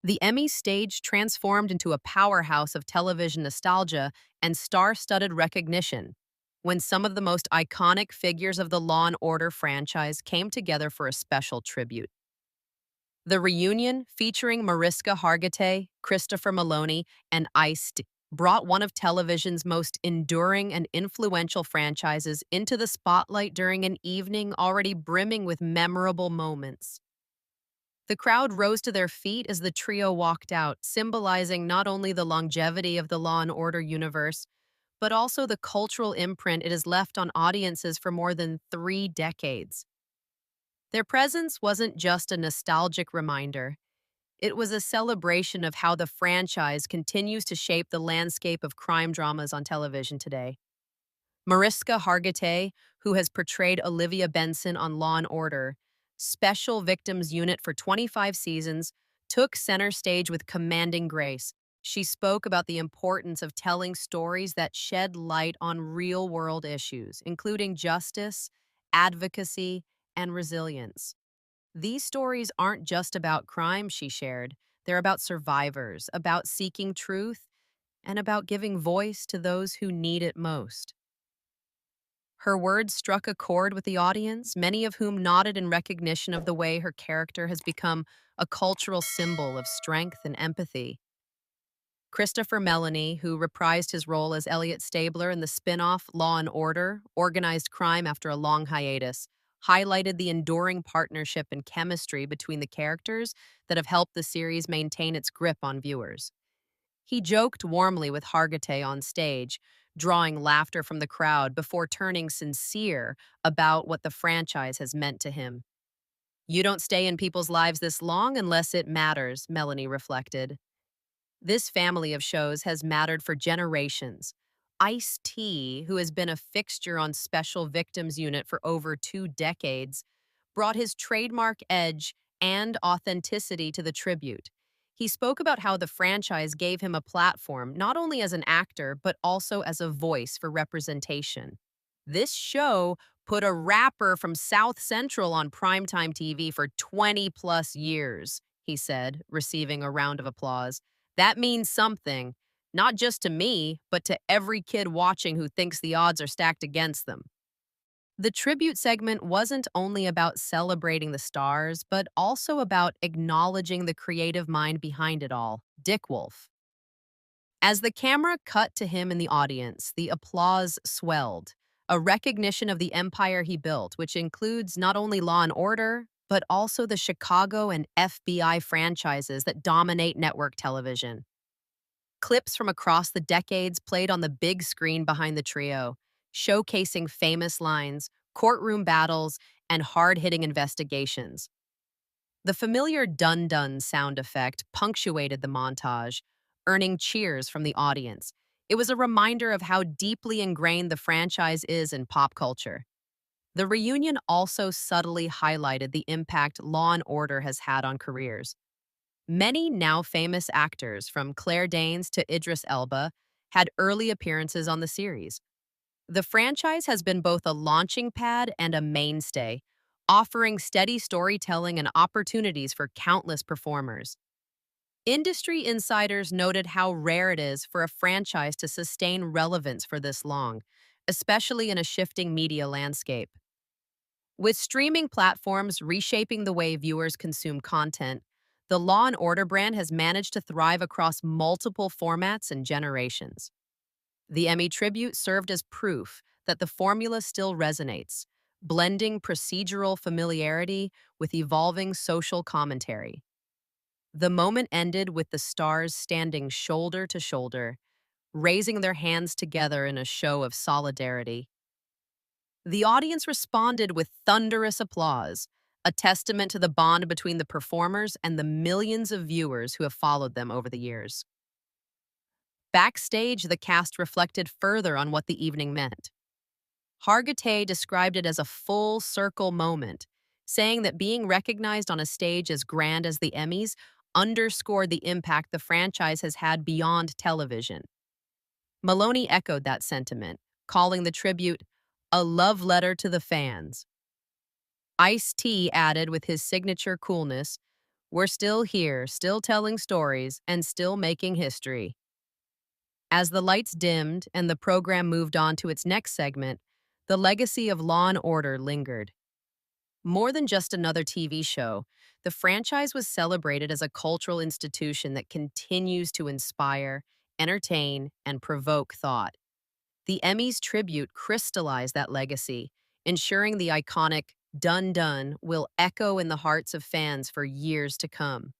The Emmy stage transformed into a powerhouse of television nostalgia and star-studded recognition when some of the most iconic figures of the Law and Order franchise came together for a special tribute. The reunion, featuring Mariska Hargitay, Christopher Meloni, and Ice-T, brought one of television's most enduring and influential franchises into the spotlight during an evening already brimming with memorable moments. The crowd rose to their feet as the trio walked out, symbolizing not only the longevity of the Law and Order universe, but also the cultural imprint it has left on audiences for more than 3 decades. Their presence wasn't just a nostalgic reminder, it was a celebration of how the franchise continues to shape the landscape of crime dramas on television today. Mariska Hargitay, who has portrayed Olivia Benson on Law and Order, Special Victims Unit for 25 seasons, took center stage with commanding grace. She spoke about the importance of telling stories that shed light on real-world issues, including justice, advocacy, and resilience. These stories aren't just about crime, she shared. They're about survivors, about seeking truth, and about giving voice to those who need it most. Her words struck a chord with the audience, many of whom nodded in recognition of the way her character has become a cultural symbol of strength and empathy. Christopher Meloni, who reprised his role as Elliot Stabler in the spin-off Law and Order, Organized Crime after a long hiatus, highlighted the enduring partnership and chemistry between the characters that have helped the series maintain its grip on viewers. He joked warmly with Hargitay on stage, drawing laughter from the crowd before turning sincere about what the franchise has meant to him. You don't stay in people's lives this long unless it matters, Melanie reflected. This family of shows has mattered for generations. Ice-T, who has been a fixture on Special Victims Unit for over 2 decades, brought his trademark edge and authenticity to the tribute. He spoke about how the franchise gave him a platform not only as an actor, but also as a voice for representation. This show put a rapper from South Central on primetime TV for 20 plus years, he said, receiving a round of applause. That means something, not just to me, but to every kid watching who thinks the odds are stacked against them. The tribute segment wasn't only about celebrating the stars, but also about acknowledging the creative mind behind it all, Dick Wolf. As the camera cut to him in the audience, the applause swelled, a recognition of the empire he built, which includes not only Law and Order, but also the Chicago and FBI franchises that dominate network television. Clips from across the decades played on the big screen behind the trio, showcasing famous lines, courtroom battles, and hard-hitting investigations. The familiar dun-dun sound effect punctuated the montage, earning cheers from the audience. It was a reminder of how deeply ingrained the franchise is in pop culture. The reunion also subtly highlighted the impact Law and Order has had on careers. Many now famous actors, from Claire Danes to Idris Elba, had early appearances on the series. The franchise has been both a launching pad and a mainstay, offering steady storytelling and opportunities for countless performers. Industry insiders noted how rare it is for a franchise to sustain relevance for this long, especially in a shifting media landscape. With streaming platforms reshaping the way viewers consume content, the Law and Order brand has managed to thrive across multiple formats and generations. The Emmy tribute served as proof that the formula still resonates, blending procedural familiarity with evolving social commentary. The moment ended with the stars standing shoulder to shoulder, raising their hands together in a show of solidarity. The audience responded with thunderous applause, a testament to the bond between the performers and the millions of viewers who have followed them over the years. Backstage, the cast reflected further on what the evening meant. Hargitay described it as a full circle moment, saying that being recognized on a stage as grand as the Emmys underscored the impact the franchise has had beyond television. Maloney echoed that sentiment, calling the tribute a love letter to the fans. Ice-T added with his signature coolness, We're still here, still telling stories, and still making history. As the lights dimmed and the program moved on to its next segment, the legacy of Law and Order lingered. More than just another TV show, the franchise was celebrated as a cultural institution that continues to inspire, entertain, and provoke thought. The Emmys tribute crystallized that legacy, ensuring the iconic Dun Dun will echo in the hearts of fans for years to come.